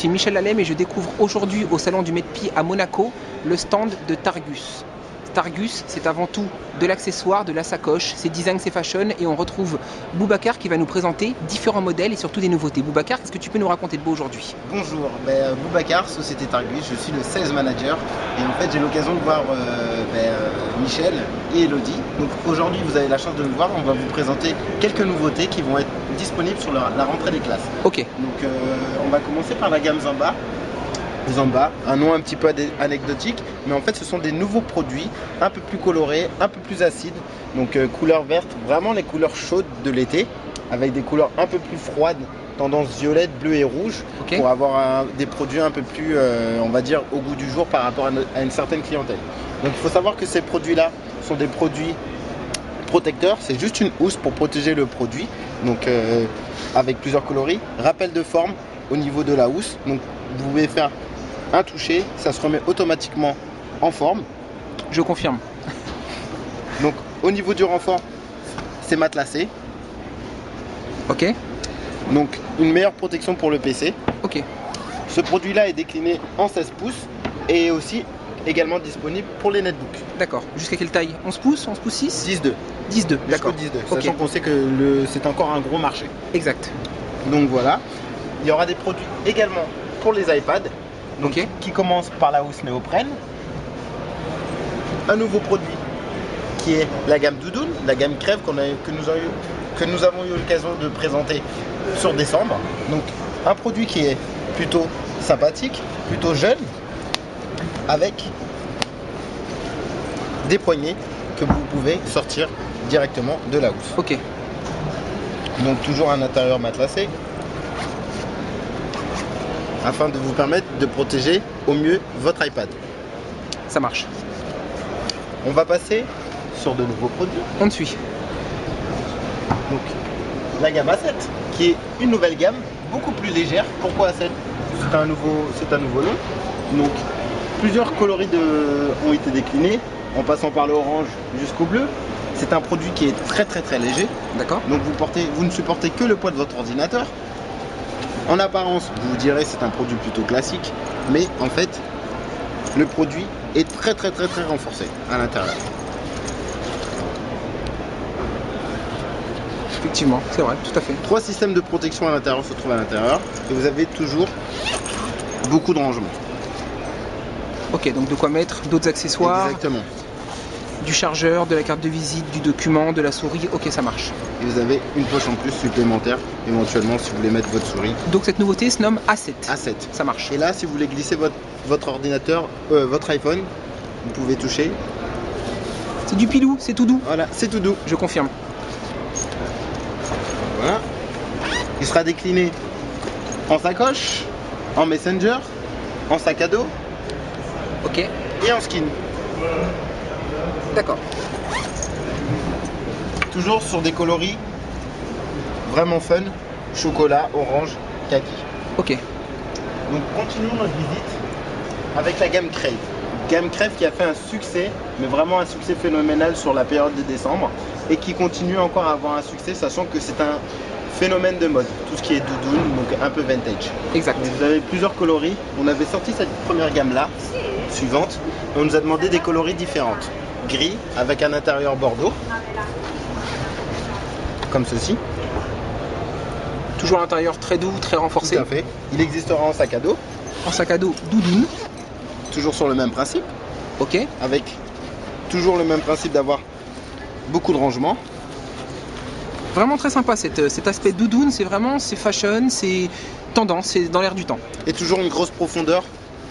suis Michel Lalem et je découvre aujourd'hui au salon du Medpi à Monaco le stand de Targus. Targus, c'est avant tout de l'accessoire, de la sacoche, c'est design, c'est fashion, et on retrouve Boubacar qui va nous présenter différents modèles et surtout des nouveautés. Boubacar, qu'est-ce que tu peux nous raconter de beau aujourd'hui? Bonjour, Boubacar, Société Targus, je suis le sales manager et en fait j'ai l'occasion de voir Michel et Elodie. Donc aujourd'hui vous avez la chance de nous voir, on va vous présenter quelques nouveautés qui vont être disponibles sur la rentrée des classes. Ok. Donc on va commencer par la gamme Zamba. Zamba, un nom un petit peu anecdotique, mais en fait ce sont des nouveaux produits un peu plus colorés, un peu plus acides, donc couleur verte, vraiment les couleurs chaudes de l'été, avec des couleurs un peu plus froides, tendance violette, bleu et rouge, okay, pour avoir des produits un peu plus, on va dire, au goût du jour par rapport à une certaine clientèle. Donc il faut savoir que ces produits-là sont des produits protecteurs, c'est juste une housse pour protéger le produit, donc avec plusieurs coloris, rappel de forme au niveau de la housse, donc vous pouvez faire un toucher, ça se remet automatiquement en forme. Je confirme. Donc au niveau du renfort, c'est matelassé. Ok. Donc une meilleure protection pour le PC. Ok. Ce produit-là est décliné en 16 pouces et aussi également disponible pour les netbooks. D'accord. Jusqu'à quelle taille? 11 pouces? 11 pouces 6? 10.2. 10.2, d'accord. 10.2, sachant qu'on sait que c'est encore un gros marché. Exact. Donc voilà. Il y aura des produits également pour les iPads. Donc, okay, qui commence par la housse néoprène. Un nouveau produit qui est la gamme Doudoune, la gamme Crève que nous avons eu l'occasion de présenter sur décembre. Donc un produit qui est plutôt sympathique, plutôt jeune, avec des poignées que vous pouvez sortir directement de la housse. Ok. Donc toujours un intérieur matelassé, afin de vous permettre de protéger au mieux votre iPad. Ça marche. On va passer sur de nouveaux produits. On te suit. Donc la gamme A7, qui est une nouvelle gamme, beaucoup plus légère. Pourquoi A7? C'est un nouveau nom. Donc plusieurs coloris ont été déclinés, en passant par le orange jusqu'au bleu. C'est un produit qui est très léger. D'accord. Donc vous ne supportez que le poids de votre ordinateur. En apparence, vous direz c'est un produit plutôt classique, mais en fait, le produit est très renforcé à l'intérieur. Effectivement, c'est vrai, tout à fait. 3 systèmes de protection à l'intérieur se trouvent à l'intérieur, et vous avez toujours beaucoup de rangement. Ok, donc de quoi mettre d'autres accessoires. Exactement. Du chargeur, de la carte de visite, du document, de la souris, ok, ça marche. Et vous avez une poche en plus supplémentaire, éventuellement si vous voulez mettre votre souris. Donc cette nouveauté se nomme A7. A7. Ça marche. Et là, si vous voulez glisser votre ordinateur, votre iPhone, vous pouvez toucher. C'est du pilou, c'est tout doux. Voilà, c'est tout doux. Je confirme. Voilà. Il sera décliné en sacoche, en messenger, en sac à dos. Ok. Et en skin. D'accord. Toujours sur des coloris vraiment fun, chocolat, orange, kaki. Ok. Donc continuons notre visite avec la gamme Crave. Gamme Crave qui a fait un succès, mais vraiment un succès phénoménal sur la période de décembre et qui continue encore à avoir un succès, sachant que c'est un phénomène de mode, tout ce qui est doudoune, donc un peu vintage. Exact. Donc vous avez plusieurs coloris. On avait sorti cette première gamme là, suivante, et on nous a demandé des coloris différentes. Gris avec un intérieur bordeaux, comme ceci. Toujours à l'intérieur très doux, très renforcé. Tout à fait. Il existera en sac à dos. En sac à dos doudoune. Toujours sur le même principe. Ok. Avec toujours le même principe d'avoir beaucoup de rangement. Vraiment très sympa cet aspect doudoune, c'est fashion, c'est tendance, c'est dans l'air du temps. Et toujours une grosse profondeur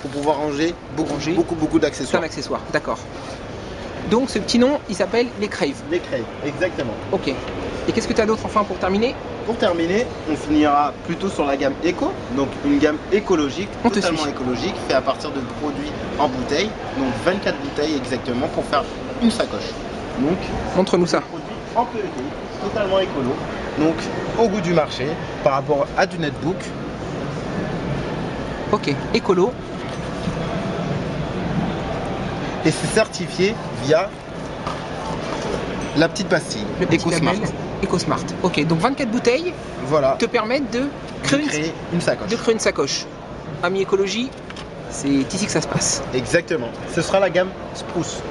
pour pouvoir ranger beaucoup d'accessoires. C'est un accessoire, d'accord. Donc ce petit nom, il s'appelle les Crave. Les Crave, exactement. Ok. Et qu'est-ce que tu as d'autre enfin pour terminer? Pour terminer, on finira plutôt sur la gamme Eco, donc une gamme écologique, totalement écologique, fait à partir de produits en bouteille, donc 24 bouteilles exactement pour faire une sacoche. Donc, montre-nous ça. Produit en PET, totalement écolo, donc au goût du marché par rapport à du netbook. Ok, écolo. Et c'est certifié via la petite pastille, EcoSmart. EcoSmart. Ok, donc 24 bouteilles voilà, te permettent de créer une sacoche. De créer une sacoche. Ami écologie, c'est ici que ça se passe. Exactement. Ce sera la gamme Spruce.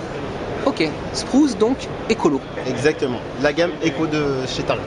Ok, Spruce donc écolo. Exactement. La gamme éco de chez Target.